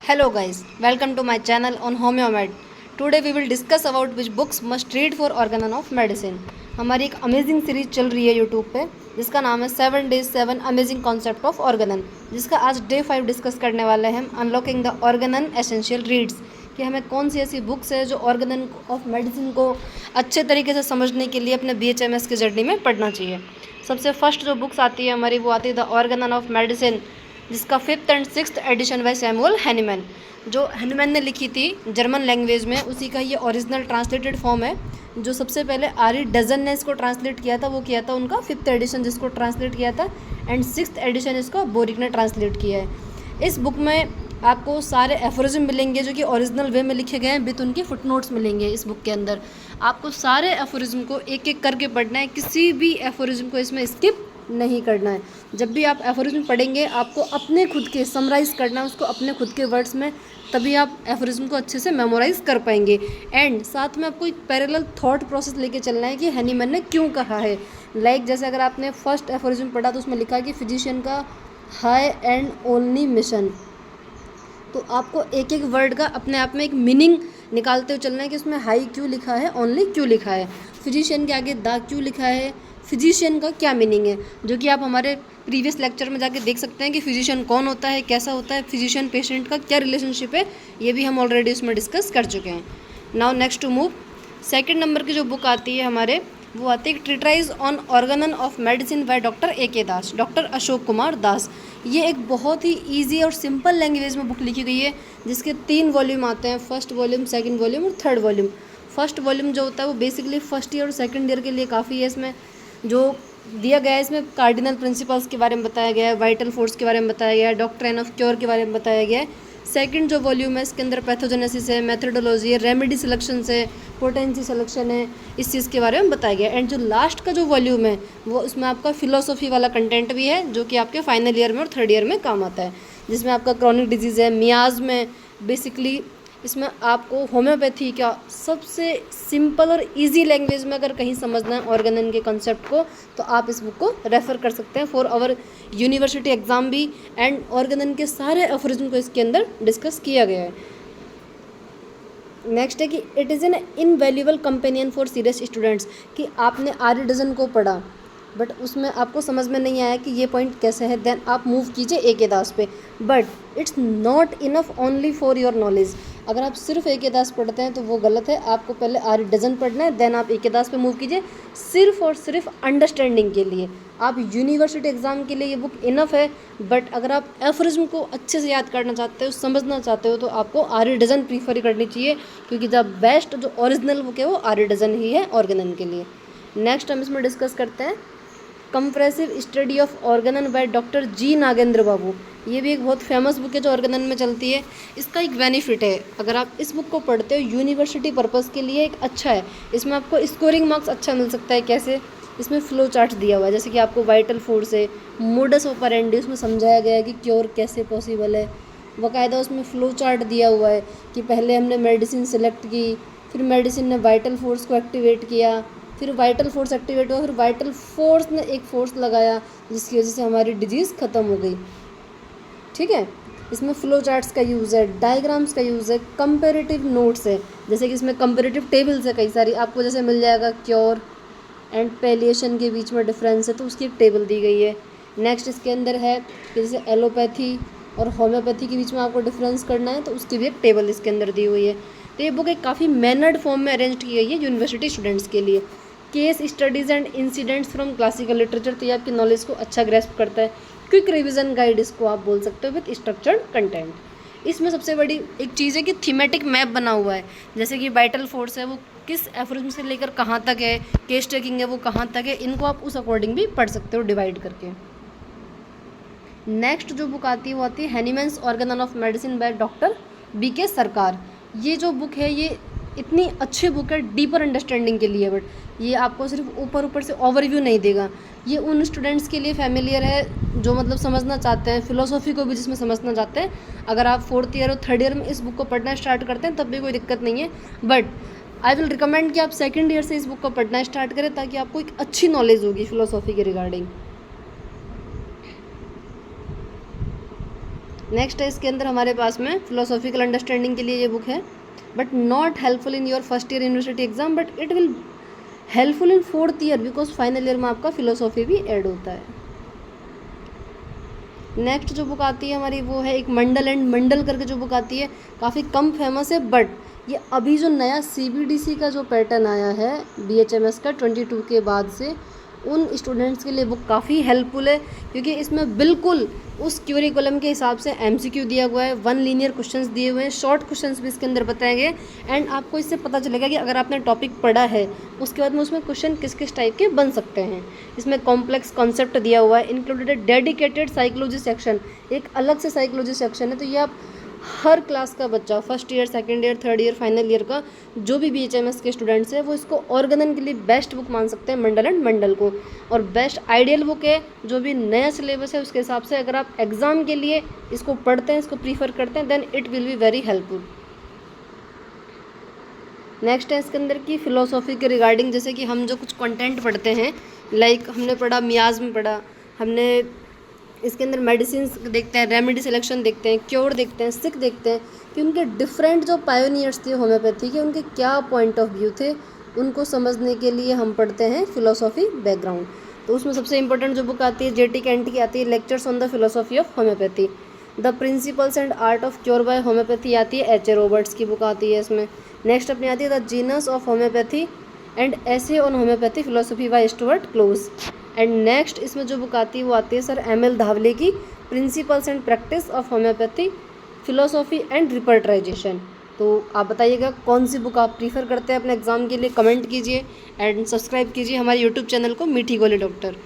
Hello guys, welcome to my channel on Homeomed. Today we will discuss about which books must read for organon of medicine. हमारी एक amazing series चल रही है YouTube पे जिसका नाम है 7 days 7 amazing concept of Organon, जिसका आज डे 5 डिस्कस करने वाले हैं हम unlocking the Organon essential reads कि हमें कौन सी ऐसी बुक्स है जो ऑर्गेनन ऑफ मेडिसिन को अच्छे तरीके से समझने के लिए अपने BHMS की जर्नी में पढ़ना चाहिए। सबसे फर्स्ट जो बुक्स आती है हमारी वो आती है द ऑर्गेनन ऑफ मेडिसिन, जिसका 5th and 6th edition by Samuel Hahnemann, जो हैनीमैन ने लिखी थी जर्मन लैंग्वेज में। उसी का ये ओरिजिनल ट्रांसलेटेड फॉर्म है। जो सबसे पहले आरी डजन ने इसको ट्रांसलेट किया था वो किया था उनका 5th एडिशन जिसको ट्रांसलेट किया था, एंड 6th एडिशन इसको बोरिक ने ट्रांसलेट किया है। इस बुक में आपको सारे एफोरिज्म मिलेंगे जो कि ओरिजिनल वे में लिखे गए हैं, विथ उनकी फुटनोट्स मिलेंगे। इस बुक के अंदर आपको सारे एफोरिज्म को एक एक करके पढ़ना है, किसी भी एफोरिज्म को इसमें स्किप नहीं करना है। जब भी आप एफोरिज्म पढ़ेंगे आपको अपने खुद के समराइज़ करना है उसको अपने खुद के वर्ड्स में, तभी आप एफोरिज्म को अच्छे से मेमोराइज़ कर पाएंगे। एंड साथ में आपको एक पैरेलल थॉट प्रोसेस लेके चलना है कि हैनीमैन ने क्यों कहा है। जैसे अगर आपने फर्स्ट एफोरिज्म पढ़ा तो उसमें लिखा है कि फिजिशियन का हाई एंड ओनली मिशन, तो आपको एक एक वर्ड का अपने आप में एक मीनिंग निकालते हुए चलना है कि उसमें हाई क्यों लिखा है, ओनली क्यों लिखा है, फिजिशियन के आगे दा क्यों लिखा है, फिजिशियन का क्या मीनिंग है, जो कि आप हमारे प्रीवियस लेक्चर में जाके देख सकते हैं कि फिजिशियन कौन होता है, कैसा होता है, फिजिशियन पेशेंट का क्या रिलेशनशिप है, ये भी हम ऑलरेडी उसमें डिस्कस कर चुके हैं। Now next to move, second number की जो बुक आती है हमारे वो आती है treatise on Organon of medicine by doctor A.K. Das, doctor Ashok Kumar Das. ये एक बहुत ही इजी और सिंपल लैंग्वेज में बुक लिखी गई है जिसके 3 वॉल्यूम आते हैं, फर्स्ट वॉल्यूम, सेकंड वॉल्यूम और थर्ड वॉल्यूम। फर्स्ट वॉल्यूम जो होता है वो बेसिकली फर्स्ट ईयर और सेकंड ईयर के लिए काफ़ी है। इसमें जो दिया गया है इसमें कार्डिनल प्रिंसिपल्स के बारे में बताया गया है, वाइटल फोर्स के बारे में बताया गया है, डॉक्ट्रिन ऑफ क्योर के बारे में बताया गया है। सेकंड जो वॉल्यूम है इसके अंदर पैथोजेनेसिस है, मेथडोलॉजी है, रेमेडी सिलेक्शन है, पोटेंसी सिलेक्शन है, इस चीज़ के बारे में बताया गया है। एंड जो लास्ट का जो वॉल्यूम है वो उसमें आपका फिलोसॉफी वाला कंटेंट भी है जो कि आपके फाइनल ईयर में और थर्ड ईयर में काम आता है, जिसमें आपका क्रॉनिक डिजीज़ है, मियाज में बेसिकली इसमें आपको होम्योपैथी का सबसे सिंपल और इजी लैंग्वेज में अगर कहीं समझना है ऑर्गेनन के कॉन्सेप्ट को तो आप इस बुक को रेफ़र कर सकते हैं फॉर आवर यूनिवर्सिटी एग्ज़ाम भी। एंड ऑर्गेनन के सारे एफोरिज्म को इसके अंदर डिस्कस किया गया है। नेक्स्ट है कि it is an invaluable companion for serious students, कि आपने आर्य डजन को पढ़ा बट उसमें आपको समझ में नहीं आया कि ये पॉइंट कैसे है, देन आप मूव कीजिए A.K. दास पे। But it's not enough only for your knowledge. अगर आप सिर्फ A.K. दास पढ़ते हैं तो वो गलत है, आपको पहले आर्य डजन पढ़ना है, देन आप A.K. दास पे मूव कीजिए सिर्फ और सिर्फ अंडरस्टैंडिंग के लिए। आप यूनिवर्सिटी एग्ज़ाम के लिए ये बुक इनफ है, बट अगर आप एफोरिज्म को अच्छे से याद करना चाहते हो, समझना चाहते हो, तो आपको आर्य डजन प्रीफर करनी चाहिए, क्योंकि द बेस्ट जो ओरिजिनल बुक है वो आर्य डजन ही है ऑर्गेनन के लिए। नेक्स्ट हम इसमें डिस्कस करते हैं comprehensive study of Organon by doctor G. Nagendra Babu. ये भी एक बहुत फेमस बुक है जो ऑर्गेनन में चलती है। इसका एक बेनिफिट है, अगर आप इस बुक को पढ़ते हो यूनिवर्सिटी पर्पज़ के लिए एक अच्छा है, इसमें आपको स्कोरिंग मार्क्स अच्छा मिल सकता है। कैसे? इसमें फ्लो चार्ट दिया हुआ है, जैसे कि आपको वाइटल फोर्स है, मोडस ऑपरेंडी उसमें समझाया गया है कि क्योर कैसे पॉसिबल है, बाकायदा उसमें फ़्लो चार्ट दिया हुआ है कि पहले हमने मेडिसिन सेलेक्ट की, फिर मेडिसिन ने वाइटल फोर्स को एक्टिवेट किया, फिर वाइटल फोर्स एक्टिवेट हुआ, फिर वाइटल फोर्स ने एक फोर्स लगाया जिसकी वजह से हमारी डिजीज़ ख़त्म हो गई। ठीक है, इसमें फ़्लो चार्ट्स का यूज़ है, डायग्राम्स का यूज़ है, कंपेरेटिव नोट्स है, जैसे कि इसमें कंपेरेटिव टेबल्स है कई सारी, आपको जैसे मिल जाएगा क्योर एंड पैलिएशन के बीच में डिफरेंस है तो उसकी एक टेबल दी गई है। नेक्स्ट इसके अंदर है कि जैसे एलोपैथी और होम्योपैथी के बीच में आपको डिफरेंस करना है तो उसकी भी एक टेबल इसके अंदर दी हुई है। तो ये बुक एक काफ़ी मैनर्ड फॉर्म में अरेंज की गई है यूनिवर्सिटी स्टूडेंट्स के लिए। Case studies and incidents from classical literature, तो ये आपकी नॉलेज को अच्छा ग्रेस्प करता है। क्विक रिवीजन गाइड इसको आप बोल सकते हो विथ स्ट्रक्चर्ड कंटेंट। इसमें सबसे बड़ी एक चीज़ है कि थीमेटिक मैप बना हुआ है, जैसे कि वाइटल फोर्स है वो किस एफोरिज्म से लेकर कहाँ तक है, केस टेकिंग है वो कहाँ तक है, इनको आप उस अकॉर्डिंग भी पढ़ सकते हो डिवाइड करके। नेक्स्ट जो बुक आती है वो आती है Hahnemann's Organon of medicine by doctor B.K. Sarkar. ये जो बुक है ये इतनी अच्छी बुक है डीपर अंडरस्टैंडिंग के लिए, बट ये आपको सिर्फ ऊपर ऊपर से ओवरव्यू नहीं देगा। ये उन स्टूडेंट्स के लिए फैमिलियर है जो मतलब समझना चाहते हैं, फिलोसॉफी को भी जिसमें समझना चाहते हैं। अगर आप 4th ईयर और 3rd ईयर में इस बुक को पढ़ना स्टार्ट करते हैं तब भी कोई दिक्कत नहीं है, बट आई विल रिकमेंड कि आप 2nd ईयर से इस बुक को पढ़ना स्टार्ट करें ताकि आपको एक अच्छी नॉलेज होगी फिलोसॉफी के रिगार्डिंग। नेक्स्ट है इसके अंदर हमारे पास में फिलोसॉफिकल अंडरस्टैंडिंग के लिए ये बुक है, but not helpful in your first year university exam, but it will helpful in 4th year because final year में आपका फिलोसॉफी भी ऐड होता है। नेक्स्ट जो बुक आती है हमारी वो है एक मंडल एंड मंडल करके जो बुक आती है, काफ़ी कम फेमस है, बट ये अभी जो नया CBDC का जो पैटर्न आया है BHMS का 22 के बाद से, उन स्टूडेंट्स के लिए बुक काफ़ी हेल्पफुल है, क्योंकि इसमें बिल्कुल उस क्यूरिकुलम के हिसाब से MCQ दिया हुआ है, 1 लीनियर क्वेश्चंस दिए हुए हैं, शॉर्ट क्वेश्चंस भी इसके अंदर बताए गए, एंड आपको इससे पता चलेगा कि अगर आपने टॉपिक पढ़ा है उसके बाद में उसमें क्वेश्चन किस किस टाइप के बन सकते हैं। इसमें कॉम्प्लेक्स कॉन्सेप्ट दिया हुआ है, इंक्लूडेड डेडिकेटेड साइकोलॉजी सेक्शन, एक अलग से साइकोलॉजी सेक्शन है। तो ये आप हर क्लास का बच्चा, first year, second year, third year, final year का जो भी BHMS के स्टूडेंट्स हैं वो इसको ऑर्गेनन के लिए बेस्ट बुक मान सकते हैं, मंडल एंड मंडल को, और बेस्ट आइडियल बुक है। जो भी नया सिलेबस है उसके हिसाब से अगर आप एग्ज़ाम के लिए इसको पढ़ते हैं, इसको प्रीफर करते हैं, then it will be very helpful. Next है इसके अंदर की फ़िलोसॉफी के रिगार्डिंग, जैसे कि हम जो कुछ कंटेंट पढ़ते हैं, लाइक हमने पढ़ा मियाज़ पढ़ा, हमने इसके अंदर मेडिसिन देखते हैं, रेमेडी सिलेक्शन देखते हैं, क्योर देखते हैं, सिक देखते हैं कि उनके डिफरेंट जो पायोनियर्स थे होम्योपैथी के, उनके क्या पॉइंट ऑफ व्यू थे, उनको समझने के लिए हम पढ़ते हैं फिलोसॉफी बैकग्राउंड। तो उसमें सबसे इंपॉर्टेंट जो बुक आती है JT कैंट की आती है lectures on the philosophy of homeopathy. The principles and art of cure by homeopathy आती है, H.A. रॉबर्ट्स की बुक आती है इसमें। नेक्स्ट अपनी आती है the genus of homoeopathy and essay on homoeopathy philosophy by Stuart Close. And next इसमें जो बुक आती है वो आती है सर M.L. धावले की principles and practice of homoeopathy philosophy and repertorisation. तो आप बताइएगा कौन सी बुक आप प्रीफर करते हैं अपने एग्ज़ाम के लिए, कमेंट कीजिए एंड सब्सक्राइब कीजिए हमारे यूट्यूब चैनल को मीठी गोली डॉक्टर।